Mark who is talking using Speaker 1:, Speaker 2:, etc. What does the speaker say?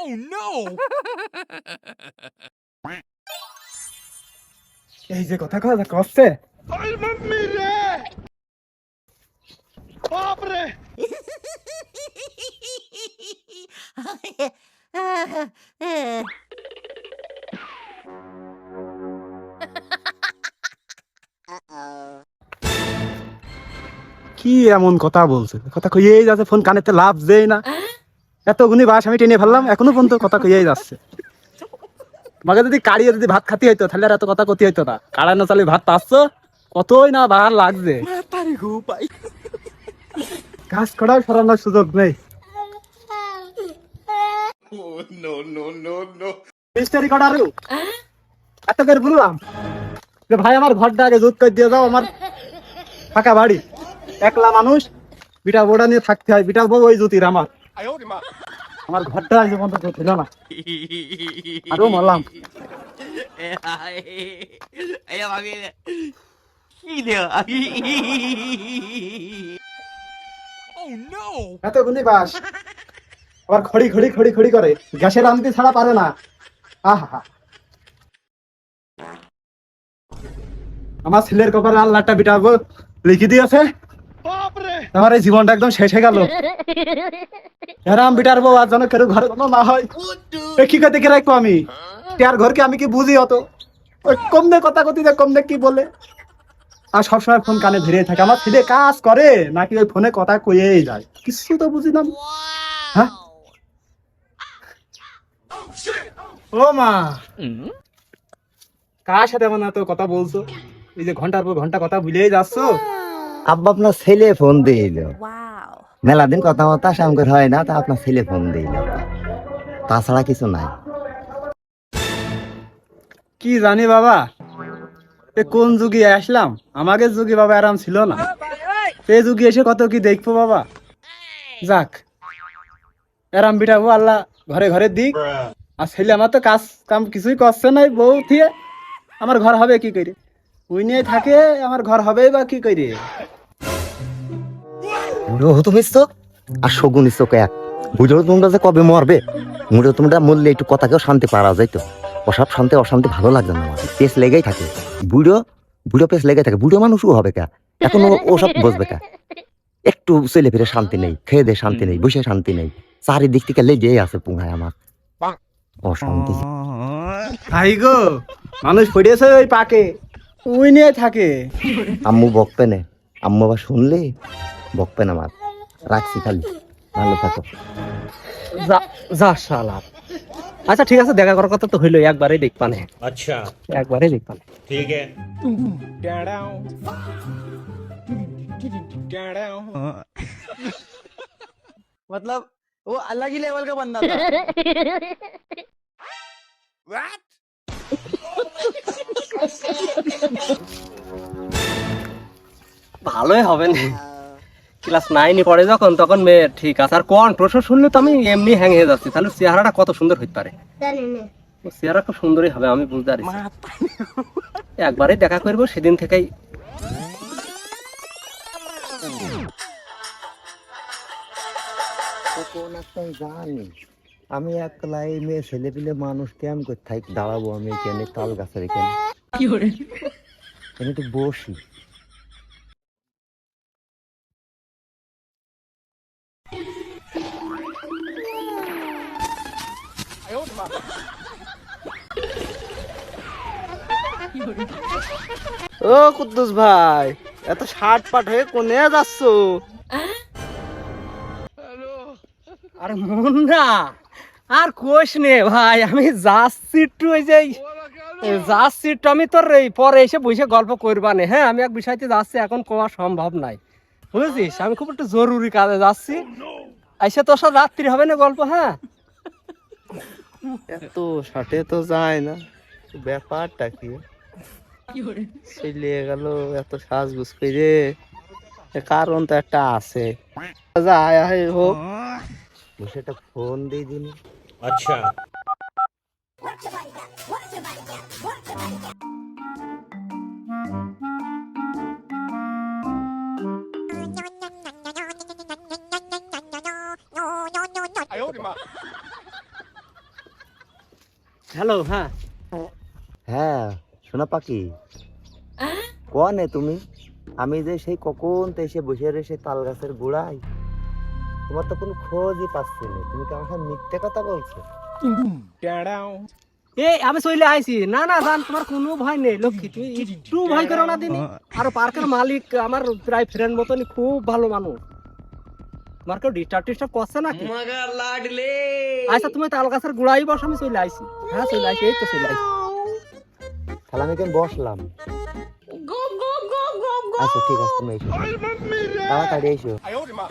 Speaker 1: Oh no!
Speaker 2: এই যে কথা কথা কচ্ছে
Speaker 1: Ay, mami re! Pobre!
Speaker 2: কি এমন কথা বলছে, কথা কইয়েই যাচ্ছে, ফোন কানেতে লাভ দেই না। এতগুনি বাস আমি টেনে ফেললাম, এখনো পর্যন্ত কথা কইয়েই যাচ্ছে। তোমাকে যদি কাড়িয়ে যদি ভাত খাতি হইতো তাহলে আর এত কথা কতি হইতো না। কাড়ানো চালে ভাত পাচ্ছ, কতই না ভার লাগছে।
Speaker 1: Matari ko pa.
Speaker 2: কাজ করাও সরানোর সুযোগ নেই।
Speaker 1: Oh no no no no!
Speaker 2: মিস্টারি কটারু এত করে বললাম যে ভাই আমার ঘরটা আগে জুত করে দিয়ে যাও, আমার ফাঁকা বাড়ি, একলা মানুষ, বিটা বোড়া নিয়ে থাকতে হয়, বিটা বউ ওই জুতির আমার।
Speaker 1: Ayaw di ma.
Speaker 2: আমার ঘরটা আজ পর্যন্ত ছিল না, আরো মরলাম।
Speaker 3: Ayaw mami. Hindi.
Speaker 1: Oh no!
Speaker 2: এতগুনি বাস আবার খড়ি খড়ি খড়ি খড়ি করে, গ্যাসের আনতি ছাড়া পারে না। আহা, আমার ছেলের কপালে আল্লাহটা বিটা বউ লিখে দিয়েছে,
Speaker 1: Pobre!
Speaker 2: আমার এই জীবনটা একদম শেষ হয়ে গেল। এরাম বিটার বউ আর যেন কেউ ঘরে কোনো না হয়। এ কি করতে কে রাখবো আমি, তার ঘরকে আমি কি বুঝি অত, ওই কমনে কথা কতি যে কমনে কি বলে, আর সবসময় ফোন কানে ধরে থাকে। আমার ছেলে কাজ করে নাকি ওই ফোনে কথা কইয়েই যায়, কিছু তো বুঝি না। হ্যাঁ ও মা, কার সাথে এমন এত কথা বলছো? এই যে ঘন্টার পর ঘন্টা কথা ভুলেই যাচ্ছ।
Speaker 4: আব্বা আপনার ছেলে ফোন দিল, মেলা দিন কথা মতো সামগর হয় না, তা আপনার ছেলে ফোন দিল, তাছাড়া কিছু নাই।
Speaker 2: কি জানি বাবা, এ কোন যুগে আসলাম, আমাকে যুগে বাবা আরাম ছিল না, এই যুগে এসে কত কি দেখবো বাবা। যাক, আরাম বিটাবো আল্লাহ ঘরে ঘরে দিক। আর ছেলে আমার তো কাজ কাম কিছুই করছে নাই, বউ থিয়ে আমার ঘর হবে কি করে, ওই নিয়ে থাকে, আমার ঘর হবে বা কি করে।
Speaker 4: বুড়ো হতো মিস তো আর শগুন চোখে এক, বুঝো তোমরা যে কবে মরবে, মুড়ো তোমরা মরলে একটু কথাকেও শান্তি পারা যাইতো, অসব শান্তি অশান্তি ভালো লাগবে না, আমার পেস লেগেই থাকে, বুড়ো বুড়ো পেস লেগে থাকে, বুড়ো মানুষও হবে কা, এখন ওসব বসবে কা, একটু চলে ফিরে শান্তি নেই, খেয়ে দে শান্তি নেই, বসে শান্তি নেই, চারিদিক থেকে লেগেই আছে পুঙ্গায় আমার অশান্তি।
Speaker 2: ভাই গো, মানুষ পড়িয়েছে ওই পাকে, ওই নিয়ে থাকে।
Speaker 4: আম্মু বকবে না, আম্মু আবার শুনলে বকবে না, আমার রাখছি খালি, ভালো থাকো।
Speaker 5: যা যা শালা। আচ্ছা ঠিক আছে, দেখা করার কথা তো হইলো, একবারই দেখবানে।
Speaker 6: अच्छा
Speaker 5: একবারই দেখবানে।
Speaker 6: ठीक है
Speaker 1: Down. Down.
Speaker 3: मतलब वो अलग ही लेवल का बंदा था।
Speaker 1: What?
Speaker 5: ভালোই হবে না, ক্লাস 9 পড়ে যখন, তখন মেয়ে ঠিক আছে। আর কণ্ঠ শুনলে তো আমি এমনি হ্যাং হয়ে যাচ্ছি, তাহলে চেহারাটা কত সুন্দর হইতে পারে। ও চেহারা খুব সুন্দরই হবে, আমি বুঝতে পারছি। একবারই দেখা করবো, সেদিন থেকেই
Speaker 4: জানি আমি একলা এই মেয়ে ছেলে পিলে মানুষ কেমন করে থাই দাঁড়াবো, আমি এখানে তাল গাছের এখানে একটু বসি।
Speaker 5: ও কুদ্দুস ভাই, এত শার্ট পাট হয়ে কোনে যাচ্ছ? আরে মুন্না, আর কোষ নে ভাই, আমি যাচ্ছি একটু, ওই যে যাচ্ছি একটু, আমি তোর এই পরে এসে বসে গল্প করবা নে। হ্যাঁ, আমি এক বিষয়তে যাচ্ছি, এখন কোয়া সম্ভব নাই, বুঝেছিস? আমি খুব একটু জরুরি কাজে যাচ্ছি, এসে তোর সাথে রাত্রি হবে না গল্প। হ্যাঁ,
Speaker 7: এত শার্টে তো যায় না, ব্যাপারটা কি ছেলে গেল এত সাজগুজ করে, কারণ তো একটা আছে, যায় হোক
Speaker 4: বসে একটা ফোন দিয়ে দিন।
Speaker 6: अच्छा
Speaker 5: হ্যালো, হ্যাঁ
Speaker 4: হ্যাঁ শোনা পাখি, কনে তুমি? আমি যে সেই কখন তো এসে বসে রয়েছে তাল গাছের গোড়ায়, তোমার তো কোনো খোঁজই পাচ্ছি না। তুমি কি আমার সাথে মিথ্যে কথা বলছো?
Speaker 1: Down.
Speaker 5: এই আমি চলে আইছি। না না জান, তোমার কোনো ভয় নেই লক্ষ্মী, তুমি একটু ভয় করো না দিনি। আর পার্কের মালিক আমার প্রায় ফ্রেন্ড মতনই, খুব ভালো মানুষ। তোমার কেউ ডিস্টার্ব করছে নাকি? আচ্ছা তুমি তাল গাছের গোড়াই বস, আমি চলে আইছি। হ্যাঁ চলে আইছি, এই তো চলে আইছি।
Speaker 4: তাহলে আমি কেন বসলাম? আচ্ছা ঠিক আছে, তুমি এসো, তাড়াতাড়ি এসো।
Speaker 1: I owed him up.